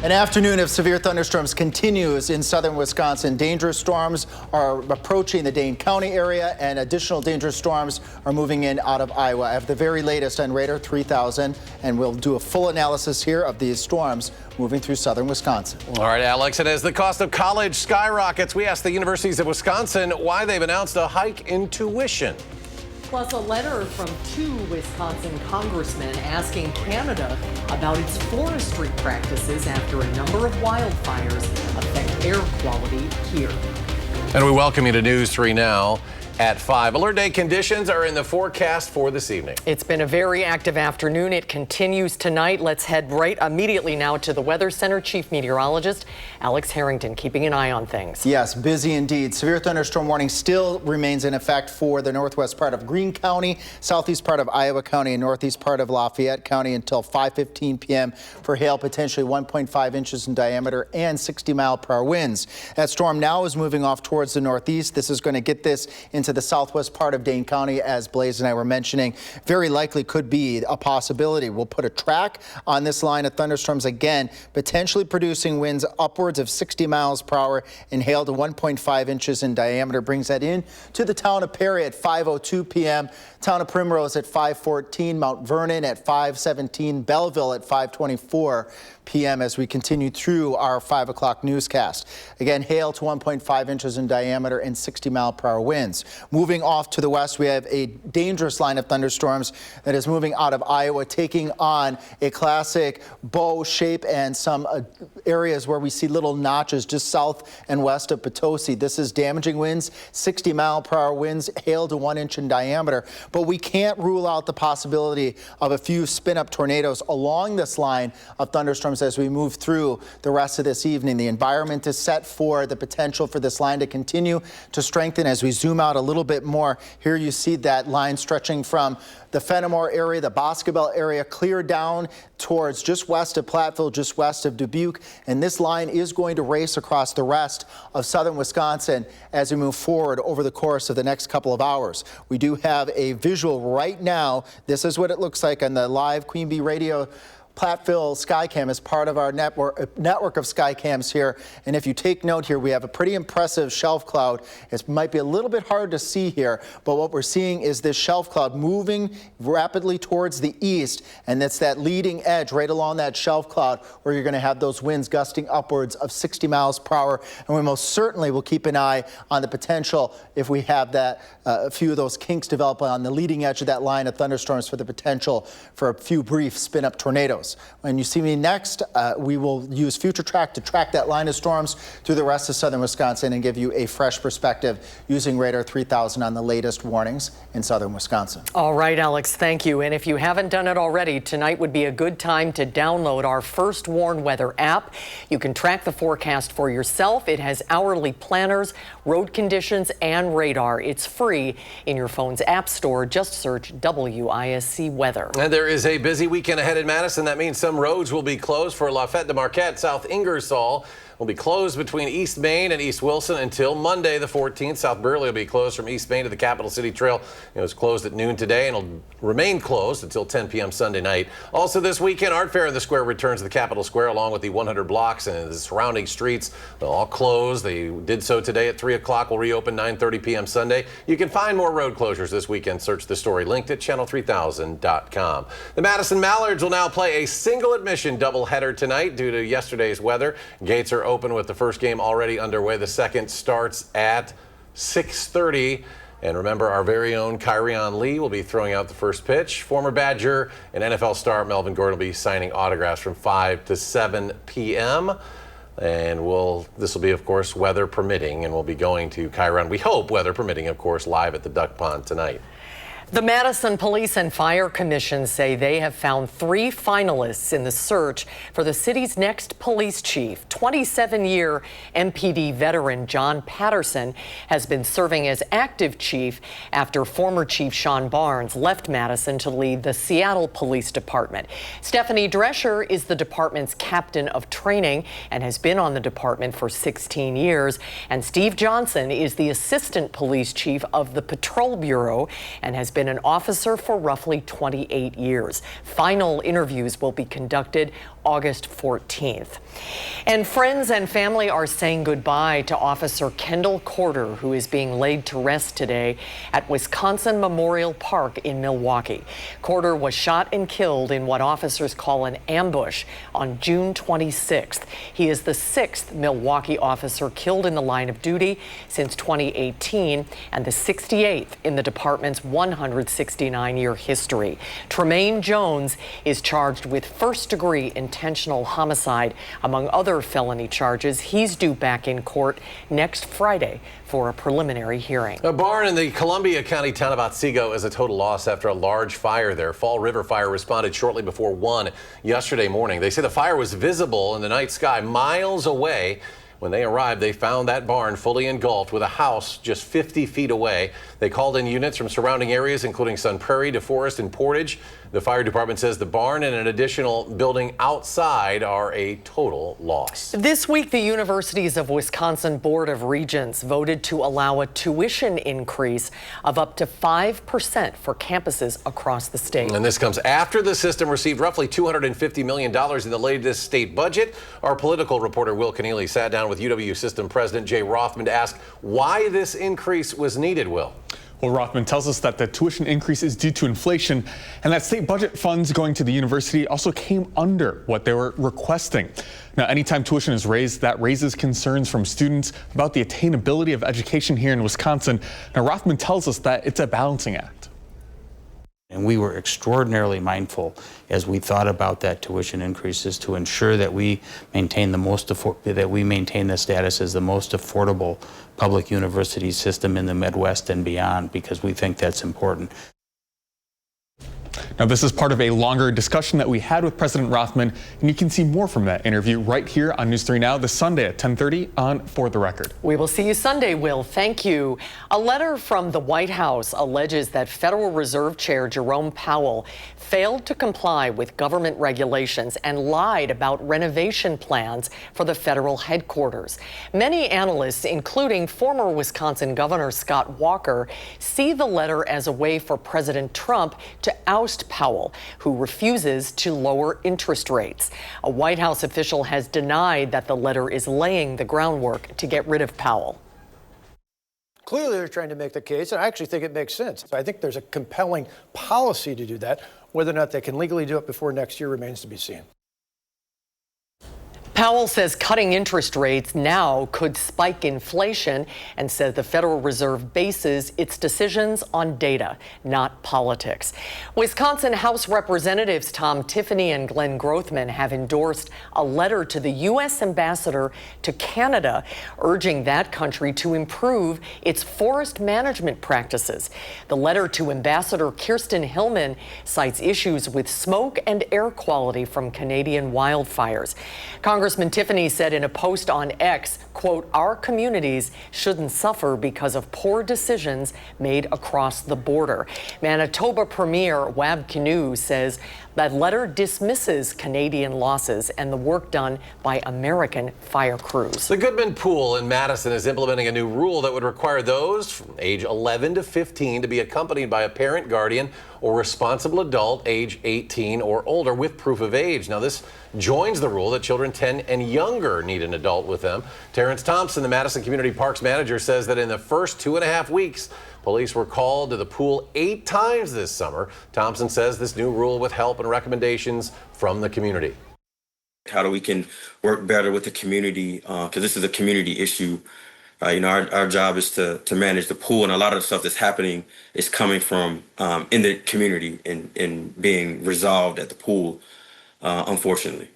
An afternoon of severe thunderstorms continues in southern Wisconsin. Dangerous storms are approaching the Dane County area, and additional dangerous storms are moving in out of Iowa. I have the very latest on Radar 3000, and we'll do a full analysis here of these storms moving through southern Wisconsin. All right, Alex, and as the cost of college skyrockets, we asked the universities of Wisconsin why they've announced a hike in tuition. Plus, a letter from 2 Wisconsin congressmen asking Canada about its forestry practices after a number of wildfires affect air quality here. And we welcome you to News 3 now at 5. Alert day conditions are in the forecast for this evening. It's been a very active afternoon. It continues tonight. Let's head right immediately now to the Weather Center. Chief Meteorologist Alex Harrington keeping an eye on things. Yes, busy indeed. Severe thunderstorm warning still remains in effect for the northwest part of Greene County, southeast part of Iowa County, and northeast part of Lafayette County until 5:15 p.m. for hail potentially 1.5 inches in diameter and 60-mile-per-hour winds. That storm now is moving off towards the northeast. This is going to get this into the southwest part of Dane County, as Blaze and I were mentioning. Very likely could be a possibility. We'll put a track on this line of thunderstorms again, potentially producing winds upwards of 60 miles per hour and hail to 1.5 inches in diameter. Brings that in to the town of Perry at 5:02 p.m., town of Primrose at 5:14, Mount Vernon at 5:17, Belleville at 5:24 p.m. as we continue through our 5 o'clock newscast. Again, hail to 1.5 inches in diameter and 60-mile-per-hour winds. Moving off to the west, we have a dangerous line of thunderstorms that is moving out of Iowa, taking on a classic bow shape and some areas where we see little notches just south and west of Potosi. This is damaging winds, 60-mile-per-hour winds, hail to 1 inch in diameter. But we can't rule out the possibility of a few spin-up tornadoes along this line of thunderstorms as we move through the rest of this evening. The environment is set for the potential for this line to continue to strengthen. As we zoom out a little bit more, here you see that line stretching from the Fenimore area, the Boscobel area, clear down towards just west of Platteville, just west of Dubuque. And this line is going to race across the rest of southern Wisconsin as we move forward over the course of the next couple of hours. We do have a visual right now. This is what it looks like on the live Queen Bee Radio Platteville Skycam as part of our network of Skycams here. And if you take note here, we have a pretty impressive shelf cloud. It might be a little bit hard to see here, but what we're seeing is this shelf cloud moving rapidly towards the east, and that's that leading edge right along that shelf cloud where you're going to have those winds gusting upwards of 60 miles per hour. And we most certainly will keep an eye on the potential, if we have that, a few of those kinks develop on the leading edge of that line of thunderstorms, for the potential for a few brief spin-up tornadoes. When you see me next, we will use Future Track to track that line of storms through the rest of southern Wisconsin and give you a fresh perspective using Radar 3000 on the latest warnings in southern Wisconsin. All right, Alex, thank you. And if you haven't done it already, tonight would be a good time to download our First Warn Weather app. You can track the forecast for yourself. It has hourly planners, road conditions, and radar. It's free in your phone's app store. Just search WISC Weather. And there is a busy weekend ahead in Madison. That means some roads will be closed for Lafayette to Marquette. South Ingersoll will be closed between East Main and East Wilson until Monday the 14th. South Burley will be closed from East Main to the Capital City Trail. It was closed at noon today and will remain closed until 10 p.m. Sunday night. Also this weekend, Art Fair in the Square returns to the Capitol Square along with the 100 blocks and the surrounding streets. They'll all close. They did so today at 3 o'clock. Will reopen 9:30 p.m. Sunday. You can find more road closures this weekend. Search the story linked at channel3000.com. The Madison Mallards will now play a single admission doubleheader tonight due to yesterday's weather. Gates are open with the first game already underway. The second starts at 6:30. And remember, our very own Kyrion Lee will be throwing out the first pitch. Former Badger and NFL star Melvin Gordon will be signing autographs from 5 to 7 p.m. And this will be, of course, weather permitting, and we'll be going to Kyrion, we hope, weather permitting, of course, live at the Duck Pond tonight. The Madison Police and Fire Commission say they have found 3 finalists in the search for the city's next police chief. 27-year MPD veteran John Patterson has been serving as active chief after former Chief Sean Barnes left Madison to lead the Seattle Police Department. Stephanie Drescher is the department's captain of training and has been on the department for 16 years. And Steve Johnson is the assistant police chief of the Patrol Bureau and has been an officer for roughly 28 years. Final interviews will be conducted August 14th. And friends and family are saying goodbye to Officer Kendall Corder, who is being laid to rest today at Wisconsin Memorial Park in Milwaukee. Corder was shot and killed in what officers call an ambush on June 26th. He is the 6th Milwaukee officer killed in the line of duty since 2018 and the 68th in the department's 169-year history. Tremaine Jones is charged with first-degree intentional homicide, among other felony charges. He's due back in court next Friday for a preliminary hearing. A barn in the Columbia County town of Otsego is a total loss after a large fire there. Fall River Fire responded shortly before 1 yesterday morning. They say the fire was visible in the night sky miles away. When they arrived, they found that barn fully engulfed with a house just 50 feet away. They called in units from surrounding areas, including Sun Prairie, DeForest, and Portage. The fire department says the barn and an additional building outside are a total loss. This week, the Universities of Wisconsin Board of Regents voted to allow a tuition increase of up to 5% for campuses across the state. And this comes after the system received roughly $250 million in the latest state budget. Our political reporter Will Keneally sat down with UW System President Jay Rothman to ask why this increase was needed, Will. Well, Rothman tells us that the tuition increase is due to inflation and that state budget funds going to the university also came under what they were requesting. Now, anytime tuition is raised, that raises concerns from students about the attainability of education here in Wisconsin. Now, Rothman tells us that it's a balancing act. And we were extraordinarily mindful as we thought about that tuition increases to ensure that we maintain the status as the most affordable public university system in the Midwest and beyond, because we think that's important. Now, this is part of a longer discussion that we had with President Rothman, and you can see more from that interview right here on News 3 Now this Sunday at 10:30 on For the Record. We will see you Sunday, Will. Thank you. A letter from the White House alleges that Federal Reserve Chair Jerome Powell failed to comply with government regulations and lied about renovation plans for the federal headquarters. Many analysts, including former Wisconsin Governor Scott Walker, see the letter as a way for President Trump to oust Powell, who refuses to lower interest rates. A White House official has denied that the letter is laying the groundwork to get rid of Powell. Clearly, they're trying to make the case, and I actually think it makes sense. I think there's a compelling policy to do that. Whether or not they can legally do it before next year remains to be seen. Powell says cutting interest rates now could spike inflation and says the Federal Reserve bases its decisions on data, not politics. Wisconsin House Representatives Tom Tiffany and Glenn Grothman have endorsed a letter to the U.S. ambassador to Canada, urging that country to improve its forest management practices. The letter to Ambassador Kirsten Hillman cites issues with smoke and air quality from Canadian wildfires. Congressman Tiffany said in a post on X, quote, "Our communities shouldn't suffer because of poor decisions made across the border." Manitoba Premier Wab Kinew says that letter dismisses Canadian losses and the work done by American fire crews. The Goodman Pool in Madison is implementing a new rule that would require those from age 11 to 15 to be accompanied by a parent, guardian, or responsible adult age 18 or older with proof of age. Now, this joins the rule that children 10 and younger need an adult with them. Terrence Thompson, the Madison Community Parks manager, says that in the first 2.5 weeks, police were called to the pool 8 times this summer. Thompson says this new rule with help and recommendations from the community. How we can work better with the community, because this is a community issue. Our job is to manage the pool, and a lot of the stuff that's happening is coming from in the community and being resolved at the pool, unfortunately.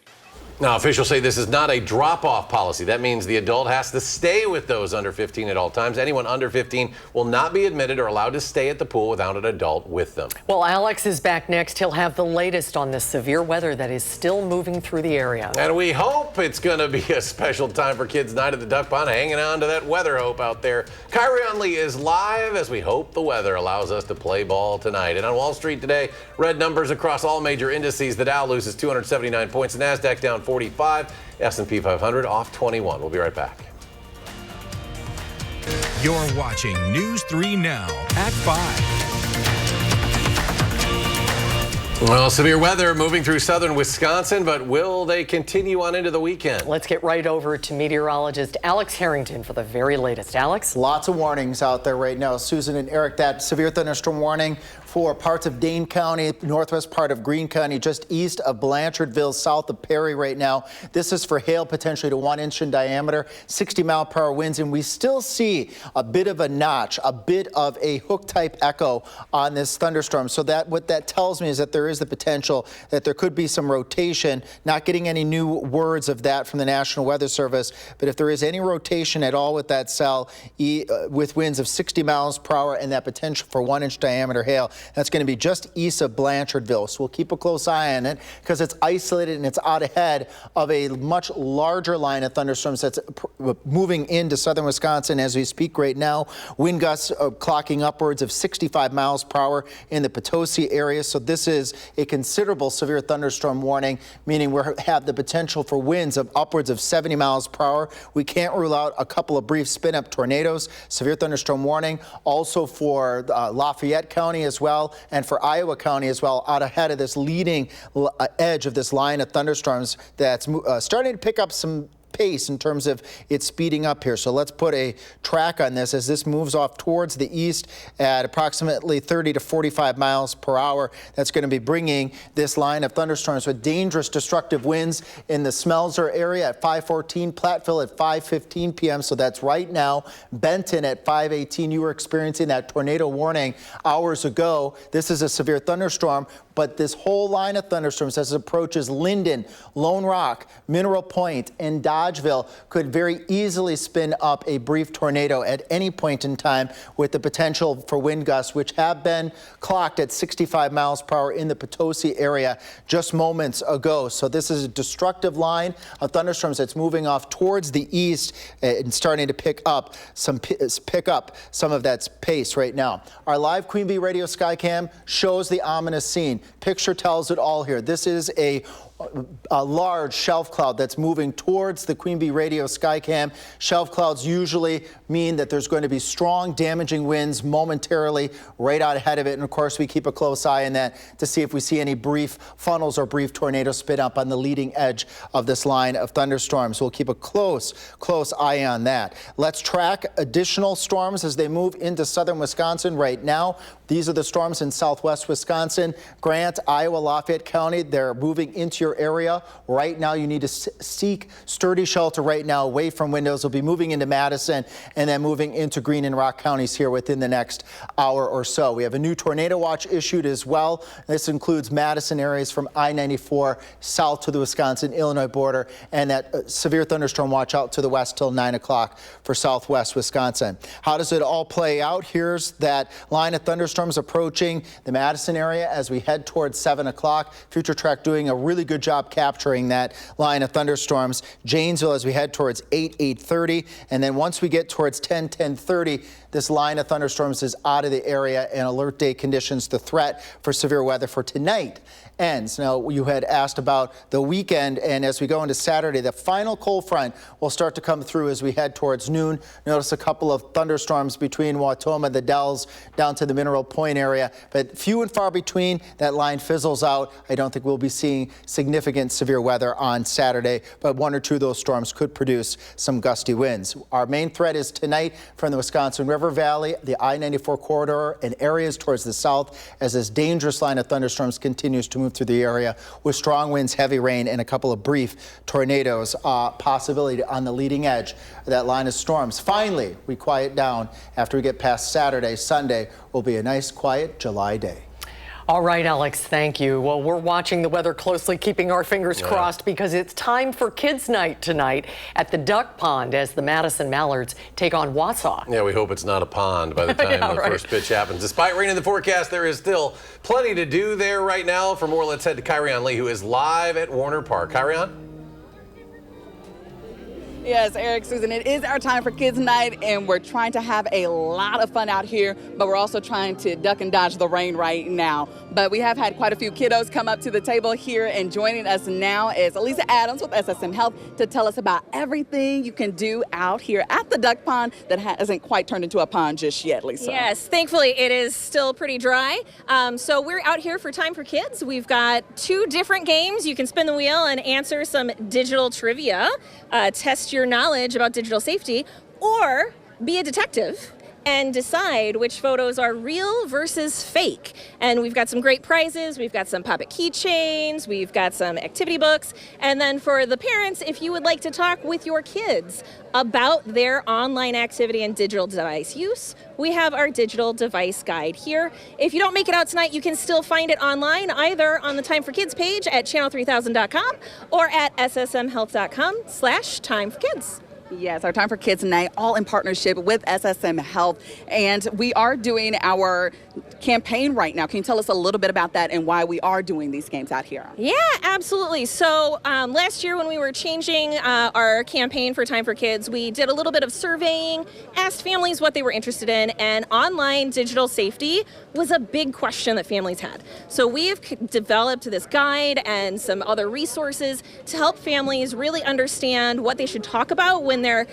Now, officials say this is not a drop-off policy. That means the adult has to stay with those under 15 at all times. Anyone under 15 will not be admitted or allowed to stay at the pool without an adult with them. Well, Alex is back next. He'll have the latest on the severe weather that is still moving through the area. And we hope it's going to be a special time for Kids Night at the Duck Pond, hanging on to that weather hope out there. Kyrion Lee is live as we hope the weather allows us to play ball tonight. And on Wall Street today, red numbers across all major indices. The Dow loses 279 points, the NASDAQ down 45, S&P 500 off 21. We'll be right back. You're watching News 3 Now at 5. Well, severe weather moving through southern Wisconsin, but will they continue on into the weekend? Let's get right over to meteorologist Alex Harrington for the very latest. Alex? Lots of warnings out there right now. Susan and Eric, that severe thunderstorm warning for parts of Dane County, northwest part of Greene County, just east of Blanchardville, south of Perry right now. This is for hail potentially to 1 inch in diameter, 60-mile-per-hour winds, and we still see a bit of a notch, a bit of a hook-type echo on this thunderstorm. So that what that tells me is that there is the potential that there could be some rotation. Not getting any new words of that from the National Weather Service, but if there is any rotation at all with that cell, with winds of 60 miles per hour and that potential for 1 inch diameter hail, that's going to be just east of Blanchardville. So we'll keep a close eye on it because it's isolated and it's out ahead of a much larger line of thunderstorms that's moving into southern Wisconsin as we speak right now. Wind gusts clocking upwards of 65 miles per hour in the Potosi area. So this is a considerable severe thunderstorm warning, meaning we have the potential for winds of upwards of 70 miles per hour. We can't rule out a couple of brief spin-up tornadoes. Severe thunderstorm warning also for Lafayette County as well, and for Iowa County as well, out ahead of this leading edge of this line of thunderstorms that's starting to pick up some pace in terms of its speeding up here. So let's put a track on this as this moves off towards the east at approximately 30 to 45 miles per hour. That's going to be bringing this line of thunderstorms with dangerous destructive winds in the Smelser area at 5:14, Platteville at 5:15 p.m. So that's right now. Benton at 5:18. You were experiencing that tornado warning hours ago. This is a severe thunderstorm, but this whole line of thunderstorms as it approaches Linden, Lone Rock, Mineral Point, and Dodgeville could very easily spin up a brief tornado at any point in time with the potential for wind gusts, which have been clocked at 65 miles per hour in the Potosi area just moments ago. So this is a destructive line of thunderstorms that's moving off towards the east and starting to pick up some of that pace right now. Our live Queen Bee Radio Skycam shows the ominous scene. Picture tells it all here. This is a large shelf cloud that's moving towards the Queen Bee Radio Skycam. Shelf clouds usually mean that there's going to be strong damaging winds momentarily right out ahead of it. And of course, we keep a close eye on that to see if we see any brief funnels or brief tornadoes spin up on the leading edge of this line of thunderstorms. We'll keep a close eye on that. Let's track additional storms as they move into southern Wisconsin right now. These are the storms in southwest Wisconsin, Grant, Iowa, Lafayette County. They're moving into your area. Right now, you need to seek sturdy shelter right now away from windows. They'll be moving into Madison and then moving into Greene and Rock counties here within the next hour or so. We have a new tornado watch issued as well. This includes Madison areas from I-94 south to the Wisconsin-Illinois border and that severe thunderstorm watch out to the west till 9 o'clock for southwest Wisconsin. How does it all play out? Here's that line of thunderstorms approaching the Madison area as we head towards 7 o'clock. Future Track doing a really good job capturing that line of thunderstorms. Janesville as we head towards 8:30. And then once we get towards 10:30, this line of thunderstorms is out of the area and alert day conditions, the threat for severe weather for tonight ends. Now, you had asked about the weekend, and as we go into Saturday, the final cold front will start to come through as we head towards noon. Notice a couple of thunderstorms between Wautoma, the Dells, down to the Mineral Point area, but few and far between. That line fizzles out. I don't think we'll be seeing significant severe weather on Saturday, but one or two of those storms could produce some gusty winds. Our main threat is tonight from the Wisconsin River Valley, the I-94 corridor, and areas towards the south as this dangerous line of thunderstorms continues to move through the area with strong winds, heavy rain, and a couple of brief tornadoes, possibility on the leading edge of that line of storms. Finally, we quiet down after we get past Saturday. Sunday will be a nice, quiet July day. All right, Alex, thank you. Well, we're watching the weather closely, keeping our fingers crossed because it's time for Kids Night tonight at the Duck Pond as the Madison Mallards take on Wausau. Yeah, we hope it's not a pond by the time the first pitch happens. Despite rain in the forecast, there is still plenty to do there right now. For more, let's head to Kyrion Lee, who is live at Warner Park. Kyrion? Yes, Eric, Susan, it is our time for Kids Night, and we're trying to have a lot of fun out here, but we're also trying to duck and dodge the rain right now. But we have had quite a few kiddos come up to the table here, and joining us now is Elisa Adams with SSM Health to tell us about everything you can do out here at the duck pond that hasn't quite turned into a pond just yet, Lisa. Yes, thankfully it is still pretty dry. So we're out here for Time for Kids. We've got 2 different games. You can spin the wheel and answer some digital trivia, test your knowledge about digital safety, or be a detective and decide which photos are real versus fake. And we've got some great prizes. We've got some Pop-It keychains. We've got some activity books. And then for the parents, if you would like to talk with your kids about their online activity and digital device use, we have our digital device guide here. If you don't make it out tonight, you can still find it online, either on the Time for Kids page at channel3000.com or at ssmhealth.com/timeforkids. Yes, our Time for Kids Night, all in partnership with SSM Health. And we are doing our campaign right now. Can you tell us a little bit about that and why we are doing these games out here? Yeah, absolutely. So last year when we were changing our campaign for Time for Kids, we did a little bit of surveying, asked families what they were interested in, and online digital safety was a big question that families had. So we've developed this guide and some other resources to help families really understand what they should talk about when they're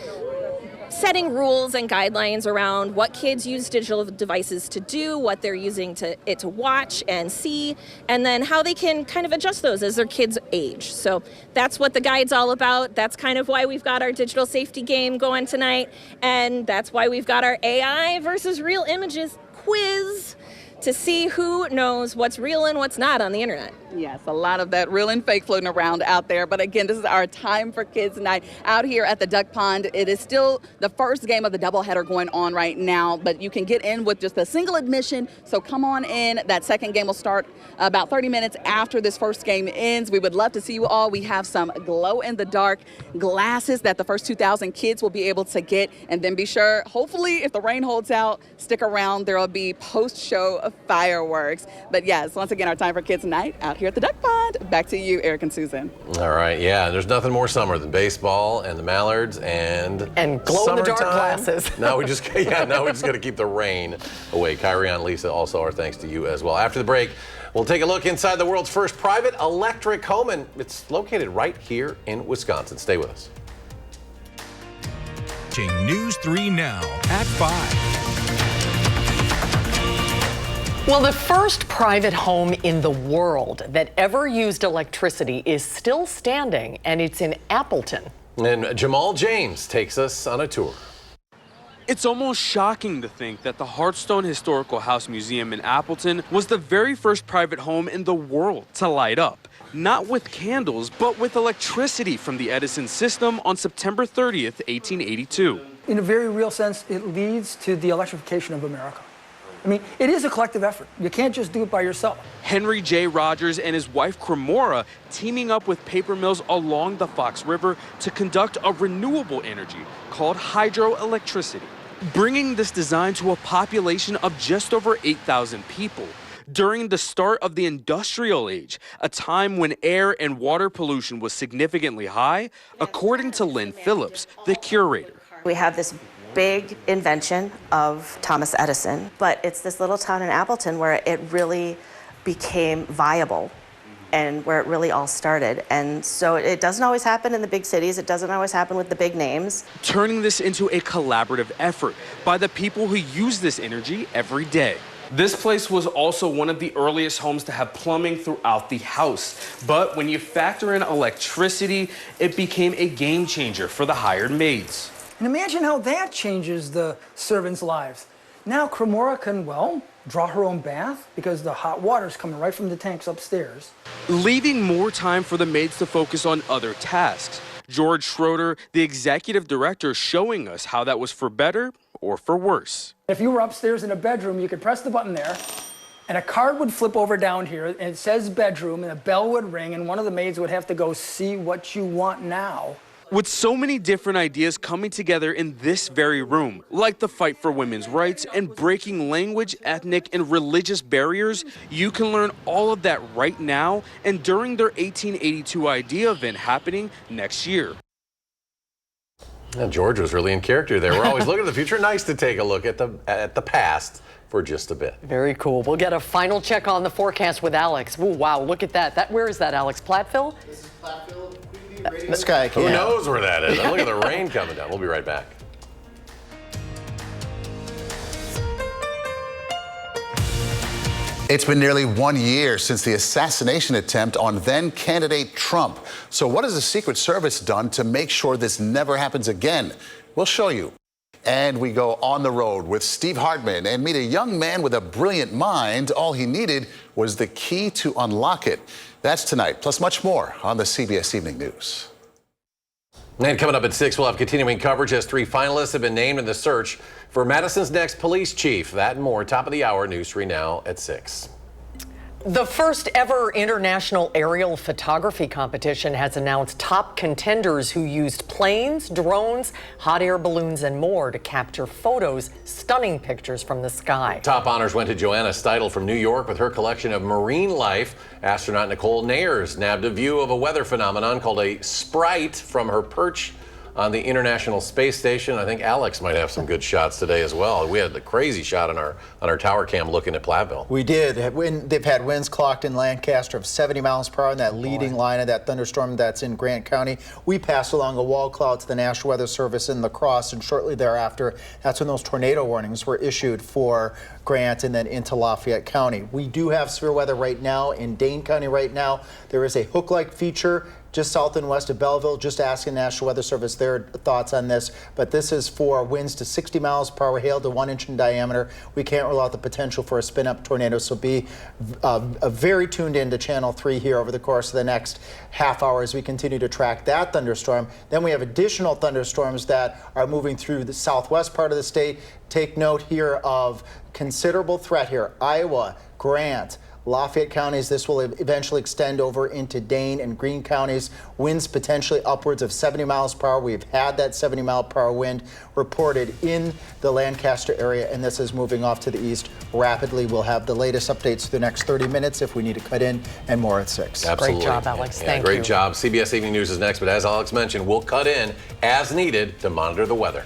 setting rules and guidelines around what kids use digital devices to do, what they're using to watch and see, and then how they can kind of adjust those as their kids age. So that's what the guide's all about. That's kind of why we've got our digital safety game going tonight, and that's why we've got our AI versus real images quiz to see who knows what's real and what's not on the internet. Yes, a lot of that real and fake floating around out there. But again, this is our Time for Kids Night out here at the Duck Pond. It is still the first game of the doubleheader going on right now, but you can get in with just a single admission. So come on in. That second game will start about 30 minutes after this first game ends. We would love to see you all. We have some glow-in-the-dark glasses that the first 2,000 kids will be able to get. And then be sure, hopefully, if the rain holds out, stick around. There will be post-show fireworks. But yes, once again, our Time for Kids Night out here at the Duck Pond. Back to you, Eric and Susan. All right, yeah, there's nothing more summer than baseball and the mallards and glow-in-the-dark summertime. glasses. Now we just got to keep the rain away. Kyrie and Lisa, also our thanks to you as well. After the break, we'll take a look inside the world's first private electric home, and it's located right here in Wisconsin. Stay with us. News 3 now at 5. Well, the first private home in the world that ever used electricity is still standing, and it's in Appleton. And Jamal James takes us on a tour. It's almost shocking to think that the Hartstone Historical House Museum in Appleton was the very first private home in the world to light up. Not with candles, but with electricity from the Edison system on September 30th, 1882. In a very real sense, it leads to the electrification of America. I mean, it is a collective effort. You can't just do it by yourself. Henry J. Rogers and his wife Cremora teaming up with paper mills along the Fox River to conduct a renewable energy called hydroelectricity, bringing this design to a population of just over 8,000 people. During the start of the industrial age, a time when air and water pollution was significantly high, according to Lynn Phillips, the curator. We have this big invention of Thomas Edison, but it's this little town in Appleton where it really became viable and where it really all started. And so it doesn't always happen in the big cities. It doesn't always happen with the big names. Turning this into a collaborative effort by the people who use this energy every day. This place was also one of the earliest homes to have plumbing throughout the house. But when you factor in electricity, it became a game changer for the hired maids. And imagine how that changes the servants' lives. Now Cremora can, well, draw her own bath because the hot water's coming right from the tanks upstairs. Leaving more time for the maids to focus on other tasks. George Schroeder, the executive director, showing us how that was for better or for worse. If you were upstairs in a bedroom, you could press the button there, and a card would flip over down here, and it says bedroom, and a bell would ring, and one of the maids would have to go see what you want now. With so many different ideas coming together in this very room, like the fight for women's rights and breaking language, ethnic, and religious barriers, you can learn all of that right now and during their 1882 idea event happening next year. Yeah, George was really in character there. We're always looking at the future. Nice to take a look at the past for just a bit. Very cool. We'll get a final check on the forecast with Alex. Ooh, wow, look at that. Where is that, Alex? Platteville? This is Platteville. This guy Who knows where that is? Look at the rain coming down. We'll be right back. It's been nearly 1 year since the assassination attempt on then-candidate Trump. So what has the Secret Service done to make sure this never happens again? We'll show you. And we go on the road with Steve Hartman and meet a young man with a brilliant mind. All he needed was the key to unlock it. That's tonight, plus much more on the CBS Evening News. And coming up at 6, we'll have continuing coverage as 3 finalists have been named in the search for Madison's next police chief. That and more. Top of the hour, News 3 Now at 6. The first ever international aerial photography competition has announced top contenders who used planes, drones, hot air balloons, and more to capture photos, stunning pictures from the sky. Top honors went to Joanna Steidel from New York with her collection of marine life. Astronaut Nicole Nayers nabbed a view of a weather phenomenon called a sprite from her perch on the International Space Station. I think Alex might have some good shots today as well. We had the crazy shot on our tower cam looking at Platteville. We did. They've had winds clocked in Lancaster of 70 miles per hour in that leading line of that thunderstorm that's in Grant County. We passed along a wall cloud to the National Weather Service in La Crosse, and shortly thereafter, that's when those tornado warnings were issued for Grant and then into Lafayette County. We do have severe weather right now in Dane County right now. There is a hook-like feature just south and west of Belleville. Just asking National Weather Service their thoughts on this, but this is for winds to 60 miles per hour, hail to 1 inch in diameter. We can't rule out the potential for a spin-up tornado, so be very tuned in to Channel 3 here over the course of the next half hour as we continue to track that thunderstorm. Then we have additional thunderstorms that are moving through the southwest part of the state. Take note here of considerable threat here. Iowa, Grant, Lafayette counties. This will eventually extend over into Dane and Greene counties. Winds potentially upwards of 70 miles per hour. We've had that 70 mile per hour wind reported in the Lancaster area, and this is moving off to the east rapidly. We'll have the latest updates for the next 30 minutes if we need to cut in, and more at 6. Absolutely. Great job, Alex. Thank you. Great job. CBS Evening News is next, but as Alex mentioned, we'll cut in as needed to monitor the weather.